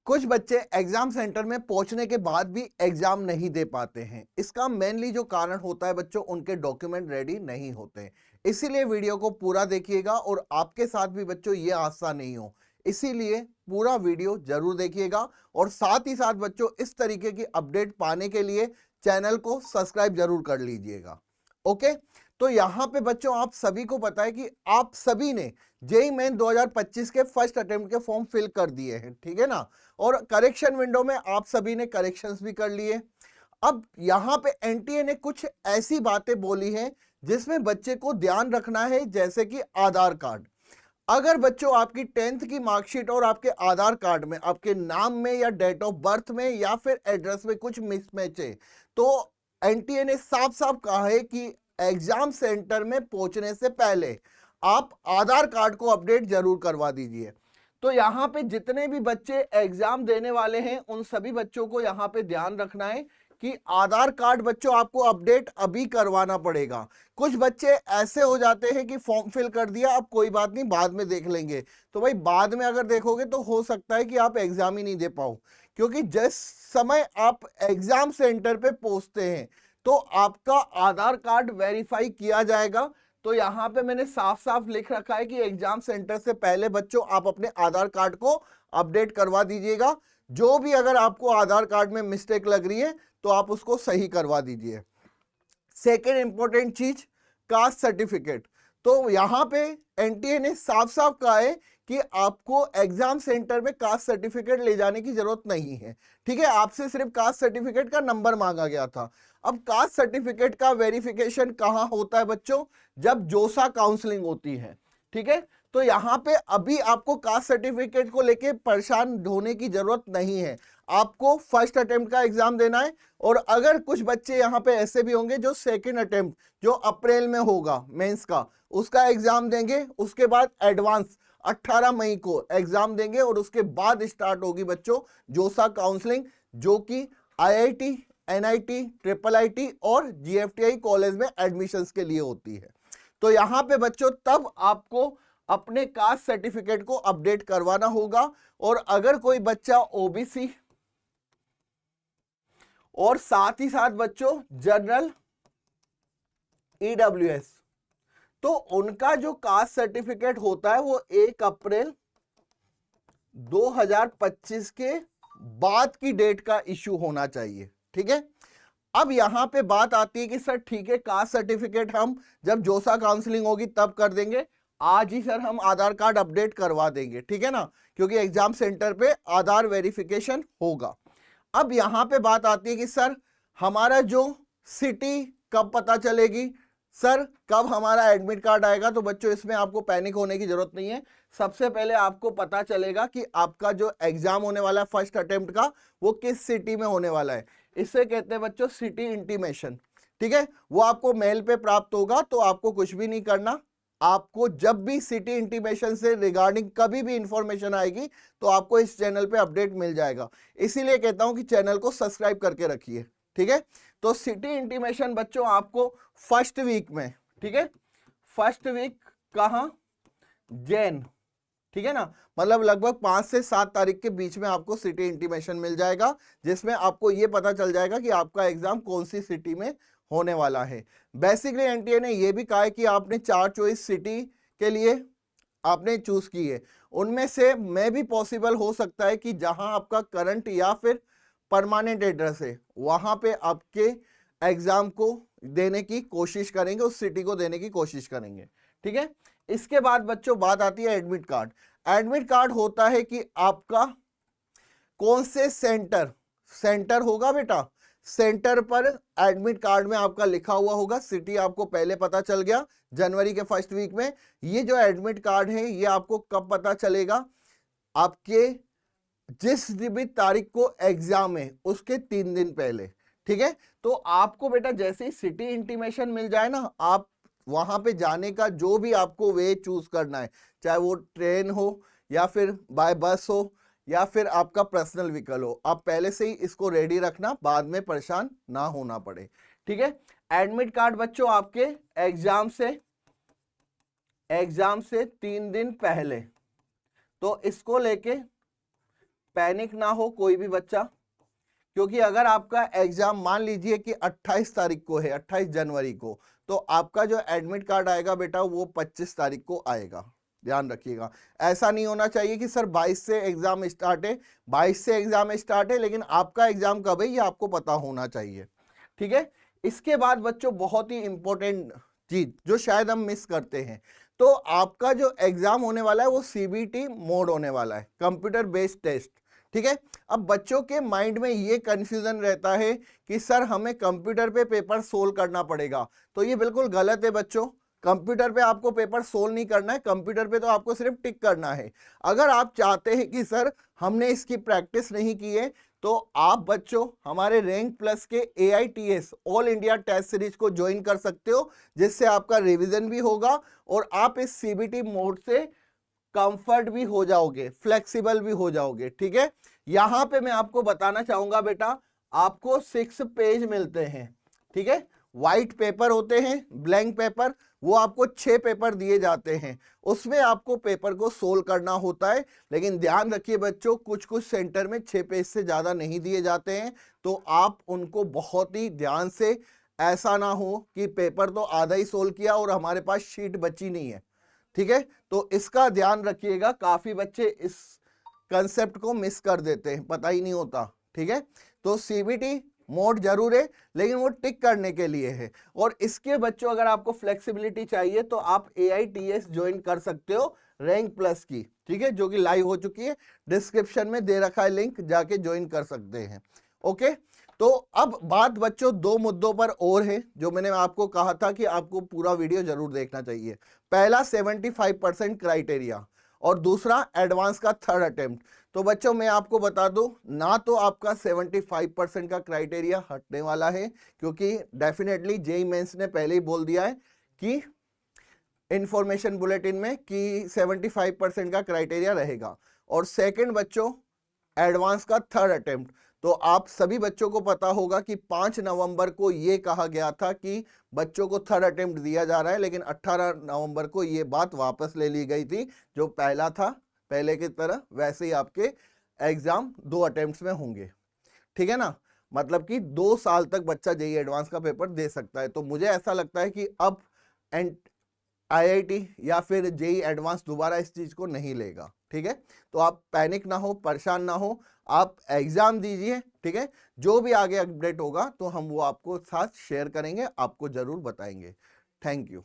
कुछ बच्चे exam centre में पहुंचने के बाद भी एग्जाम नहीं दे पाते हैं। इसका मेनली जो कारण होता है बच्चों, उनके डॉक्यूमेंट रेडी नहीं होते। इसीलिए वीडियो को पूरा देखिएगा और आपके साथ भी बच्चों ये हादसा नहीं हो, इसीलिए पूरा वीडियो जरूर देखिएगा। और साथ ही साथ बच्चों, इस तरीके की अपडेट पाने के लिए चैनल को सब्सक्राइब जरूर कर लीजिएगा। ओके, तो यहाँ पे बच्चों आप सभी को पता है कि आप सभी ने जेईई मेन 2025 के फर्स्ट अटेम्प्ट के फॉर्म फिल कर दिए हैं, ठीक है ना। और करेक्शन विंडो में आप सभी ने करेक्शंस भी कर लिए। अब यहाँ पे एनटीए ने कुछ ऐसी बातें बोली हैं जिसमें बच्चे को ध्यान रखना है, जैसे कि आधार कार्ड। अगर बच्चों आपकी 10th की मार्कशीट और आपके आधार कार्ड में आपके नाम में या डेट ऑफ बर्थ में या फिर एड्रेस में कुछ मिसमैच है, तो एनटीए ने साफ साफ कहा है कि एग्जाम सेंटर में पहुंचने से पहले आप आधार कार्ड को अपडेट जरूर करवा दीजिए। तो यहाँ पे जितने भी बच्चे एग्जाम देने वाले हैं, उन सभी बच्चों को यहाँ पे ध्यान रखना है कि आधार कार्ड बच्चों आपको अपडेट अभी करवाना पड़ेगा। कुछ बच्चे ऐसे हो जाते हैं कि फॉर्म फिल कर दिया, अब कोई बात नहीं, बाद में देख लेंगे। तो भाई बाद में अगर देखोगे तो हो सकता है कि आप एग्जाम ही नहीं दे पाओ, क्योंकि जिस समय आप एग्जाम सेंटर पे पहुंचते हैं तो आपका आधार कार्ड वेरीफाई किया जाएगा। तो यहाँ पे मैंने साफ साफ लिख रखा है कि एग्जाम सेंटर से पहले बच्चों आप अपने आधार कार्ड को अपडेट करवा दीजिएगा। जो भी अगर आपको आधार कार्ड में मिस्टेक लग रही है तो आप उसको सही करवा दीजिए। सेकेंड इंपॉर्टेंट चीज, कास्ट सर्टिफिकेट। तो यहाँ पे एनटीए ने साफ साफ कहा है कि आपको एग्जाम सेंटर में कास्ट सर्टिफिकेट ले जाने की जरूरत नहीं है, ठीक है। आपसे सिर्फ कास्ट सर्टिफिकेट का नंबर मांगा गया था। अब कास्ट सर्टिफिकेट का वेरिफिकेशन कहाँ होता है बच्चों? जब जोसा काउंसलिंग होती है, ठीक है। तो यहाँ पे अभी आपको कास्ट सर्टिफिकेट को लेके परेशान होने की जरूरत नहीं है। आपको फर्स्ट अटेम्प्ट का एग्जाम देना है, और अगर कुछ बच्चे यहाँ पे ऐसे भी होंगे जो सेकंड अटेम्प्ट जो अप्रैल में होगा मेंस का, उसका एग्जाम देंगे। उसके बाद एडवांस 18 मई को एग्जाम देंगे और उसके बाद स्टार्ट होगी बच्चों जोसा काउंसलिंग, जो कि आईआईटी, एनआईटी, ट्रिपल आईटी और जीएफटीआई कॉलेज में एडमिशंस के लिए होती है। तो यहाँ पे बच्चों तब आपको अपने कास्ट सर्टिफिकेट को अपडेट करवाना होगा। और अगर कोई बच्चा ओबीसी और साथ ही साथ बच्चों जनरल ईडब्ल्यूएस, तो उनका जो कास्ट सर्टिफिकेट होता है वो 1 अप्रैल 2025 के बाद की डेट का इश्यू होना चाहिए, ठीक है। अब यहां पे बात आती है कि सर ठीक है, कास्ट सर्टिफिकेट हम जब जोसा काउंसलिंग होगी तब कर देंगे, आज ही सर हम आधार कार्ड अपडेट करवा देंगे, ठीक है ना, क्योंकि एग्जाम सेंटर पे आधार वेरिफिकेशन होगा। अब यहां पे बात आती है कि सर हमारा जो सिटी कब पता चलेगी, सर कब हमारा एडमिट कार्ड आएगा? तो बच्चों इसमें आपको पैनिक होने की जरूरत नहीं है। सबसे पहले आपको पता चलेगा कि आपका जो एग्जाम होने वाला है फर्स्ट अटेम्प्ट का, वो किस सिटी में होने वाला है। इसे कहते हैं बच्चों सिटी इंटीमेशन, ठीक है। वो आपको मेल पे प्राप्त होगा, तो आपको कुछ भी नहीं करना। आपको जब भी सिटी इंटीमेशन से रिगार्डिंग कभी भी इंफॉर्मेशन आएगी तो आपको इस चैनल पे अपडेट मिल जाएगा। इसीलिए कहता हूं कि चैनल को सब्सक्राइब करके रखिए, ठीक है। तो सिटी इंटीमेशन बच्चों आपको फर्स्ट वीक में, ठीक है, फर्स्ट वीक कहां? जैन, ठीक है ना, मतलब लगभग 5 से 7 तारीख के बीच में आपको सिटी इंटीमेशन मिल जाएगा, जिसमें आपको यह पता चल जाएगा कि आपका एग्जाम कौन सी सिटी में होने वाला है। बेसिकली एनटीए ने यह भी कहा है कि आपने 4 चॉइस सिटी के लिए आपने चूज की है, उनमें से मैं भी पॉसिबल हो सकता है कि जहां आपका करंट या फिर परमानेंट एड्रेस है वहां पे आपके एग्जाम को देने की कोशिश करेंगे, उस सिटी को देने की कोशिश करेंगे, ठीक है। इसके बाद बच्चों बात आती है एडमिट कार्ड। एडमिट कार्ड होता है कि आपका कौन से सेंटर होगा बेटा, सेंटर पर एडमिट कार्ड में आपका लिखा हुआ होगा। सिटी आपको पहले पता चल गया जनवरी के फर्स्ट वीक में। ये जो एडमिट कार्ड है ये आपको कब पता चलेगा? आपके जिस भी तारीख को एग्जाम है उसके 3 दिन पहले, ठीक है। तो आपको बेटा जैसे ही सिटी इंटीमेशन मिल जाए ना, आप वहां पे जाने का जो भी आपको वे चूज करना है, चाहे वो ट्रेन हो या फिर बाय बस हो या फिर आपका पर्सनल व्हीकल हो, आप पहले से ही इसको रेडी रखना, बाद में परेशान ना होना पड़े, ठीक है। एडमिट कार्ड बच्चों आपके एग्जाम से 3 दिन पहले, तो इसको लेके पैनिक ना हो कोई भी बच्चा, क्योंकि अगर आपका एग्जाम मान लीजिए कि 28 तारीख को है, 28 जनवरी को, तो आपका जो एडमिट कार्ड आएगा बेटा वो 25 तारीख को आएगा, ध्यान रखिएगा। ऐसा नहीं होना चाहिए कि सर 22 से एग्जाम स्टार्ट है, 22 से एग्जाम स्टार्ट है लेकिन आपका एग्जाम कब है ये आपको पता होना चाहिए, ठीक है। इसके बाद बच्चों बहुत ही इंपॉर्टेंट चीज जो शायद हम मिस करते हैं, तो आपका जो एग्जाम होने वाला है वो सीबीटी मोड होने वाला है, कंप्यूटर बेस्ड टेस्ट, ठीक है। अब बच्चों के माइंड में ये कंफ्यूजन रहता है कि सर हमें कंप्यूटर पे पेपर सोल्व करना पड़ेगा, तो ये बिल्कुल गलत है बच्चों। कंप्यूटर पे आपको पेपर सोल्व नहीं करना है, कंप्यूटर पे तो आपको सिर्फ टिक करना है। अगर आप चाहते हैं कि सर हमने इसकी प्रैक्टिस नहीं की है, तो आप बच्चों हमारे रैंक प्लस के AITS all India test series को ज्वाइन कर सकते हो, जिससे आपका रिवीजन भी होगा और आप इस सीबीटी मोड से कंफर्ट भी हो जाओगे, फ्लेक्सिबल भी हो जाओगे, ठीक है। यहां पे मैं आपको बताना चाहूंगा बेटा, आपको 6 पेज मिलते हैं, ठीक है। व्हाइट पेपर होते हैं, ब्लैंक पेपर, वो आपको 6 पेपर दिए जाते हैं, उसमें आपको पेपर को सोल्व करना होता है। लेकिन ध्यान रखिए बच्चों, कुछ कुछ सेंटर में 6 पेज से ज्यादा नहीं दिए जाते हैं, तो आप उनको बहुत ही ध्यान से, ऐसा ना हो कि पेपर तो आधा ही सोल्व किया और हमारे पास शीट बची नहीं है, ठीक है। तो इसका ध्यान रखिएगा, काफी बच्चे इस कंसेप्ट को मिस कर देते हैं, पता ही नहीं होता, ठीक है। तो सीबीटी मोड जरूर है लेकिन वो टिक करने के लिए है। और इसके बच्चों अगर आपको फ्लेक्सिबिलिटी चाहिए तो आप AITS ज्वाइन कर सकते हो रैंक प्लस की, ठीक है, जो कि लाइव हो चुकी है, डिस्क्रिप्शन में दे रखा है लिंक, जाके ज्वाइन कर सकते हैं। ओके, तो अब बात बच्चों 2 मुद्दों पर और है जो मैंने आपको कहा था कि आपको पूरा वीडियो जरूर देखना चाहिए। पहला 75% क्राइटेरिया और दूसरा एडवांस का 3rd अटेम्प्ट। तो बच्चों मैं आपको बता दूं, ना तो आपका 75% का क्राइटेरिया हटने वाला है, क्योंकि डेफिनेटली जेईई मेंस ने पहले ही बोल दिया है कि इंफॉर्मेशन बुलेटिन में कि 75% का क्राइटेरिया रहेगा। और सेकंड बच्चों एडवांस का 3rd अटेम्प्ट, तो आप सभी बच्चों को पता होगा कि 5 नवंबर को ये कहा गया था कि बच्चों को 3rd अटेम्प्ट दिया जा रहा है, लेकिन 18 नवंबर को ये बात वापस ले ली गई थी। जो पहला था पहले की तरह वैसे ही आपके एग्जाम 2 अटेम्प्ट्स में होंगे, ठीक है ना। मतलब कि 2 साल तक बच्चा जेईई एडवांस का पेपर दे सकता है। तो मुझे ऐसा लगता है कि अब IIT या फिर जेईई एडवांस दोबारा इस चीज को नहीं लेगा, ठीक है। तो आप पैनिक ना हो, परेशान ना हो, आप एग्जाम दीजिए, ठीक है। जो भी आगे अपडेट होगा तो हम वो आपको साथ शेयर करेंगे, आपको जरूर बताएंगे। Thank you.